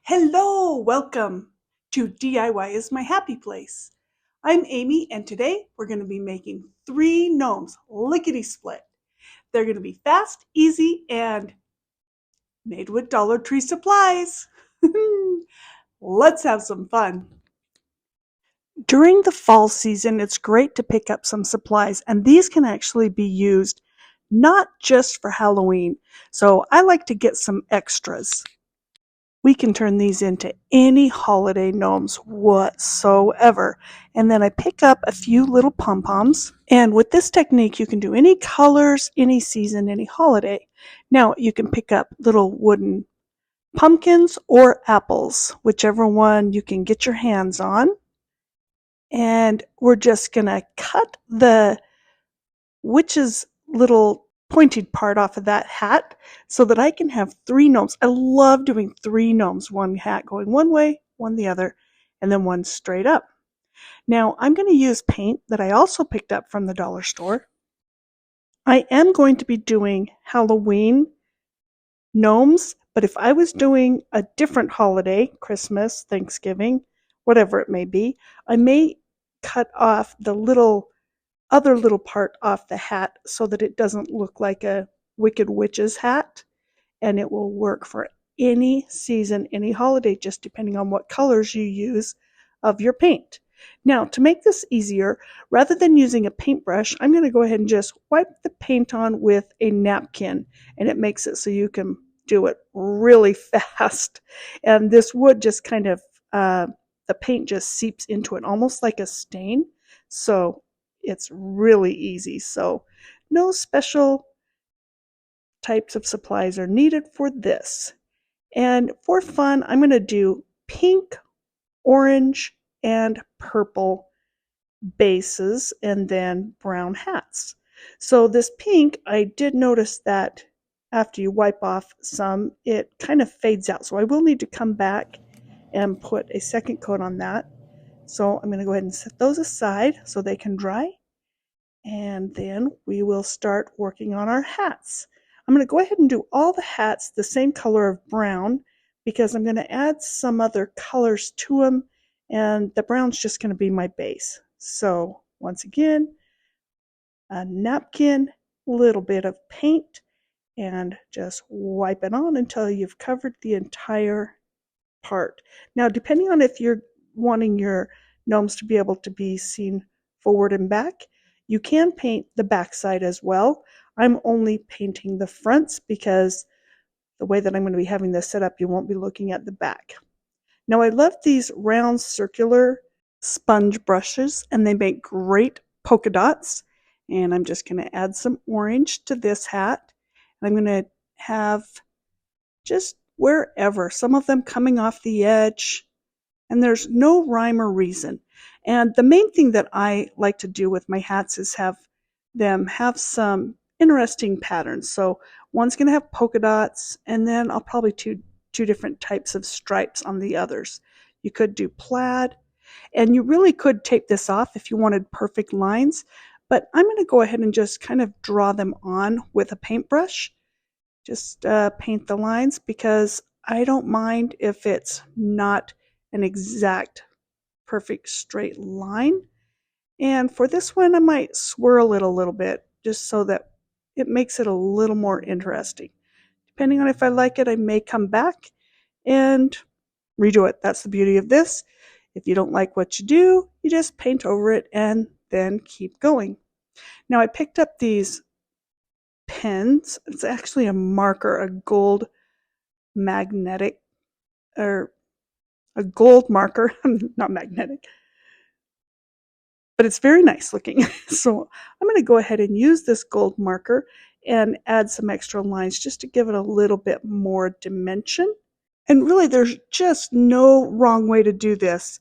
Hello, welcome to DIY is my happy place. I'm Amy, and today we're going to be making 3 gnomes, lickety split. They're going to be fast, easy, and made with Dollar Tree supplies. Let's have some fun. During the fall season, it's great to pick up some supplies, and these can actually be used not just for Halloween. So I like to get some extras. We can turn these into any holiday gnomes whatsoever. And then I pick up a few little pom-poms. And with this technique, you can do any colors, any season, any holiday. Now, you can pick up little wooden pumpkins or apples, whichever one you can get your hands on. And we're just going to cut the witch's little pointed part off of that hat so that I can have 3 gnomes. I love doing 3 gnomes, one hat going one way, one the other, and then one straight up. Now I'm going to use paint that I also picked up from the dollar store. I am going to be doing Halloween gnomes, but if I was doing a different holiday, Christmas, Thanksgiving, whatever it may be, I may cut off the other little part off the hat so that it doesn't look like a Wicked Witch's hat, and it will work for any season, any holiday, just depending on what colors you use of your paint. Now, to make this easier, rather than using a paintbrush, I'm going to go ahead and just wipe the paint on with a napkin, and it makes it so you can do it really fast. And this wood just kind of, the paint just seeps into it, almost like a stain. So it's really easy. So no special types of supplies are needed for this. And for fun, I'm going to do pink, orange, and purple bases and then brown hats. So this pink, I did notice that after you wipe off some, it kind of fades out. So I will need to come back and put a second coat on that. So I'm going to go ahead and set those aside so they can dry. And then we will start working on our hats. I'm going to go ahead and do all the hats the same color of brown because I'm going to add some other colors to them, and the brown's just going to be my base. So once again, a napkin, a little bit of paint, and just wipe it on until you've covered the entire part. Now, depending on if you're wanting your gnomes to be able to be seen forward and back, you can paint the back side as well. I'm only painting the fronts because the way that I'm going to be having this set up, you won't be looking at the back. Now, I love these round circular sponge brushes, and they make great polka dots. And I'm just going to add some orange to this hat. I'm going to have just wherever, some of them coming off the edge, and there's no rhyme or reason. And the main thing that I like to do with my hats is have them have some interesting patterns. So one's going to have polka dots, and then I'll probably do two different types of stripes on the others. You could do plaid, and you really could take this off if you wanted perfect lines, but I'm going to go ahead and just kind of draw them on with a paintbrush. Just paint the lines because I don't mind if it's not an exact perfect straight line. And for this one, I might swirl it a little bit just so that it makes it a little more interesting. Depending on if I like it, I may come back and redo it. That's the beauty of this. If you don't like what you do, you just paint over it and then keep going. Now I picked up these pens. It's actually a marker, a gold magnetic, or a gold marker, not magnetic, but it's very nice looking. So I'm going to go ahead and use this gold marker and add some extra lines just to give it a little bit more dimension. And really, there's just no wrong way to do this.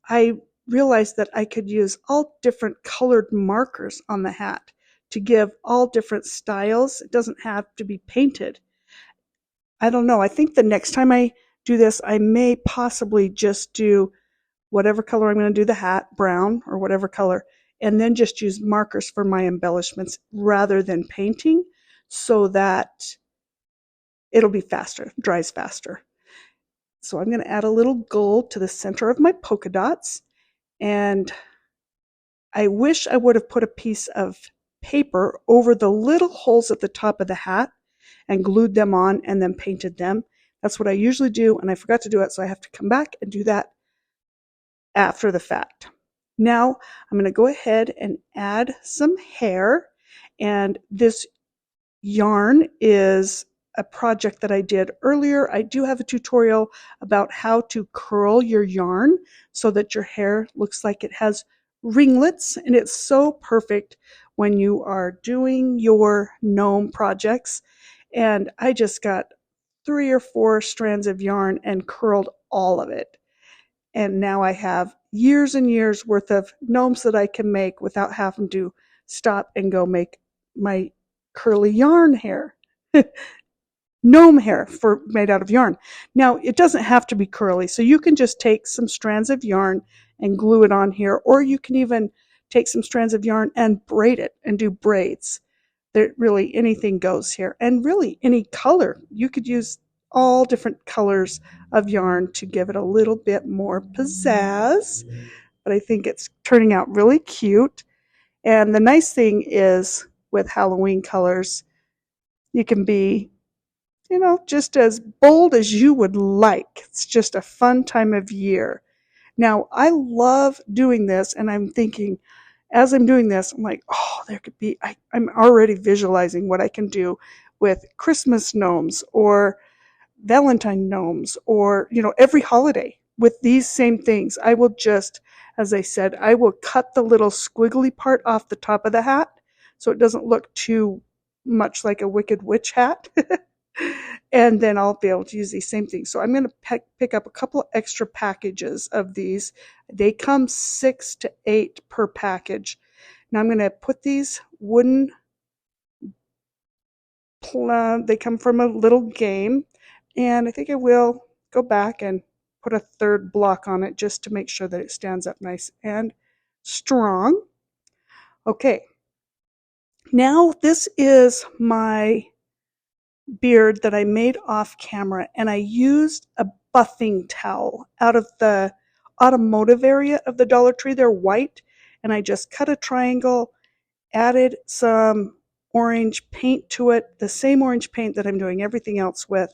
I realized that I could use all different colored markers on the hat to give all different styles. It doesn't have to be painted. I don't know. I think the next time I do this, I may possibly just do whatever color I'm going to do the hat, brown or whatever color, and then just use markers for my embellishments rather than painting so that it'll be faster, dries faster. So I'm going to add a little gold to the center of my polka dots, and I wish I would have put a piece of paper over the little holes at the top of the hat and glued them on and then painted them. That's what I usually do, and I forgot to do it, so I have to come back and do that after the fact. Now I'm going to go ahead and add some hair, and this yarn is a project that I did earlier. I do have a tutorial about how to curl your yarn so that your hair looks like it has ringlets, and it's so perfect when you are doing your gnome projects. And I just got 3 or 4 strands of yarn and curled all of it. And now I have years and years worth of gnomes that I can make without having to stop and go make my curly yarn hair. Gnome hair made out of yarn. Now, it doesn't have to be curly, so you can just take some strands of yarn and glue it on here, or you can even take some strands of yarn and braid it and do braids. There, really, anything goes here, and really any color. You could use all different colors of yarn to give it a little bit more pizzazz, but I think it's turning out really cute. And the nice thing is with Halloween colors, you can be, just as bold as you would like. It's just a fun time of year. Now, I love doing this, and I'm thinking, as I'm doing this, I'm like, oh, there could be, I'm already visualizing what I can do with Christmas gnomes or Valentine gnomes or, every holiday with these same things. I will just, as I said, I will cut the little squiggly part off the top of the hat so it doesn't look too much like a Wicked Witch hat. And then I'll be able to use these same things. So I'm going to pick up a couple extra packages of these. They come 6 to 8 per package. Now I'm going to put these wooden, they come from a little game, and I think I will go back and put a third block on it just to make sure that it stands up nice and strong. Okay, now this is my beard that I made off camera, and I used a buffing towel out of the automotive area of the Dollar Tree. They're white, and I just cut a triangle, added some orange paint to it, the same orange paint that I'm doing everything else with,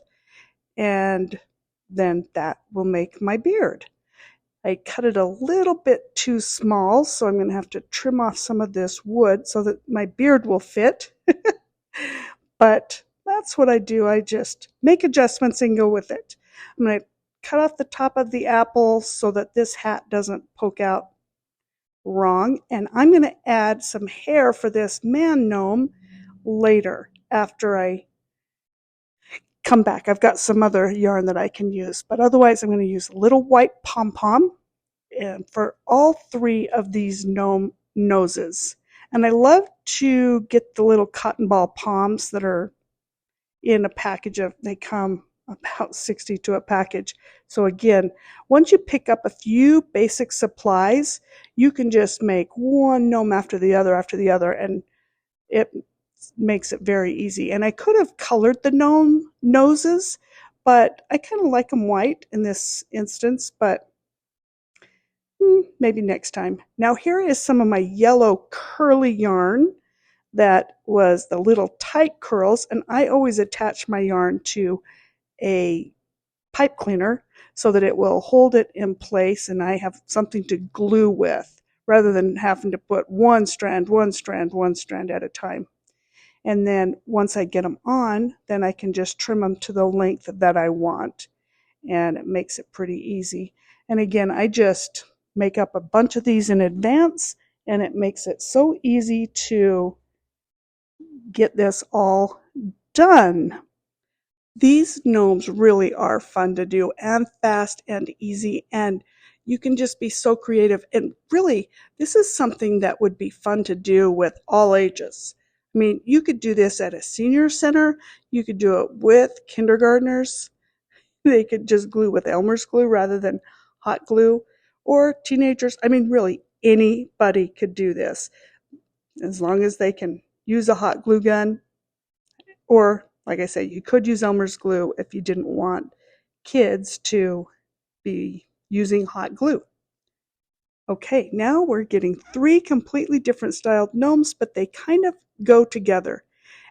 and then that will make my beard. I cut it a little bit too small, so I'm going to have to trim off some of this wood so that my beard will fit. But that's what I do. I just make adjustments and go with it. I'm going to cut off the top of the apple so that this hat doesn't poke out wrong. And I'm going to add some hair for this man gnome later after I come back. I've got some other yarn that I can use, but otherwise I'm going to use a little white pom-pom and for all 3 of these gnome noses. And I love to get the little cotton ball poms that are in a package of, they come about 60 to a package. So again, once you pick up a few basic supplies, you can just make one gnome after the other, and it makes it very easy. And I could have colored the gnome noses, but I kind of like them white in this instance, but maybe next time. Now here is some of my yellow curly yarn that was the little tight curls, and I always attach my yarn to a pipe cleaner so that it will hold it in place and I have something to glue with rather than having to put one strand at a time. And then once I get them on, then I can just trim them to the length that I want, and it makes it pretty easy. And again, I just make up a bunch of these in advance, and it makes it so easy to get this all done. These gnomes really are fun to do and fast and easy, and you can just be so creative. And really, this is something that would be fun to do with all ages. I mean, you could do this at a senior center. You could do it with kindergartners. They could just glue with Elmer's glue rather than hot glue, or teenagers. I mean, really, anybody could do this as long as they can use a hot glue gun, or like I say, you could use Elmer's glue if you didn't want kids to be using hot glue. Okay, now we're getting 3 completely different styled gnomes, but they kind of go together.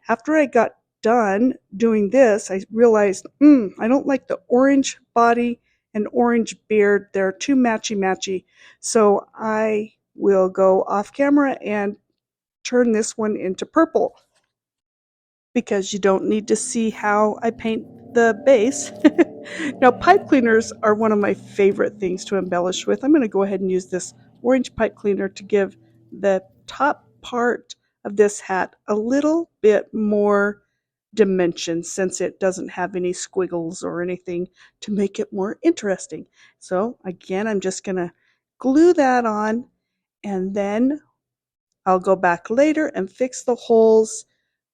After I got done doing this, I realized, I don't like the orange body and orange beard. They're too matchy-matchy. So I will go off camera and turn this one into purple, because you don't need to see how I paint the base. Now, pipe cleaners are one of my favorite things to embellish with. I'm going to go ahead and use this orange pipe cleaner to give the top part of this hat a little bit more dimension, since it doesn't have any squiggles or anything to make it more interesting. So again, I'm just going to glue that on, and then I'll go back later and fix the holes.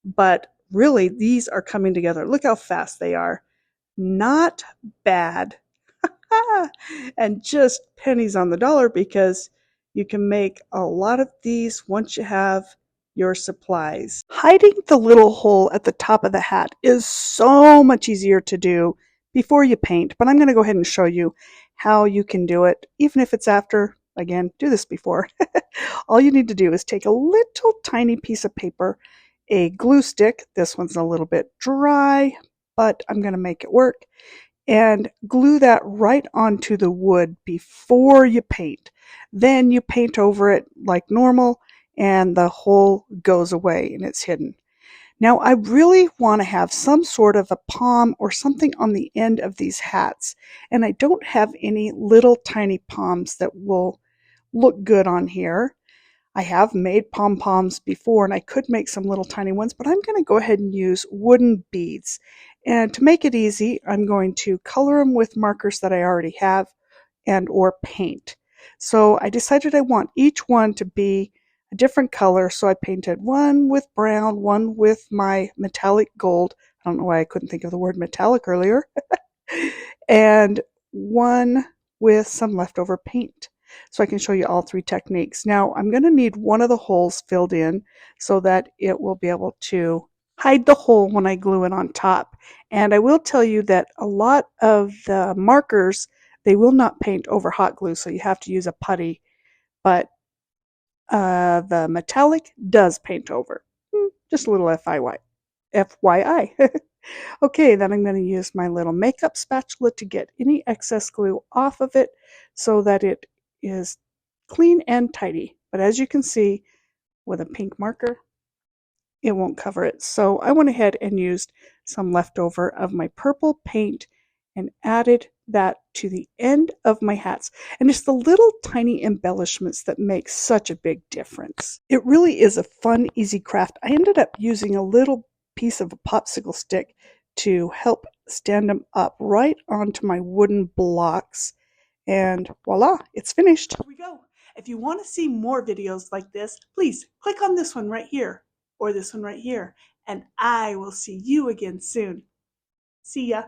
But really, these are coming together. Look how fast they are. Not bad. And just pennies on the dollar, because you can make a lot of these once you have your supplies. Hiding the little hole at the top of the hat is so much easier to do before you paint, but I'm going to go ahead and show you how you can do it, even if it's after. Again, do this before. All you need to do is take a little tiny piece of paper, a glue stick. This one's a little bit dry, but I'm going to make it work, and glue that right onto the wood before you paint. Then you paint over it like normal, and the hole goes away and it's hidden. Now, I really want to have some sort of a palm or something on the end of these hats, and I don't have any little tiny palms that will look good on here. I have made pom-poms before, and I could make some little tiny ones, but I'm going to go ahead and use wooden beads. And to make it easy, I'm going to color them with markers that I already have and or paint. So I decided I want each one to be a different color, so I painted one with brown, one with my metallic gold. I don't know why I couldn't think of the word metallic earlier. And one with some leftover paint. So I can show you all 3 techniques. Now I'm going to need one of the holes filled in so that it will be able to hide the hole when I glue it on top. And I will tell you that a lot of the markers, they will not paint over hot glue, so you have to use a putty, but the metallic does paint over. Just a little FYI. Okay, then I'm going to use my little makeup spatula to get any excess glue off of it so that it is clean and tidy. But as you can see, with a pink marker, it won't cover it. So I went ahead and used some leftover of my purple paint and added that to the end of my hats. And it's the little tiny embellishments that make such a big difference. It really is a fun, easy craft. I ended up using a little piece of a popsicle stick to help stand them up right onto my wooden blocks. And voila, it's finished. Here we go. If you want to see more videos like this, please click on this one right here or this one right here, and I will see you again soon. See ya.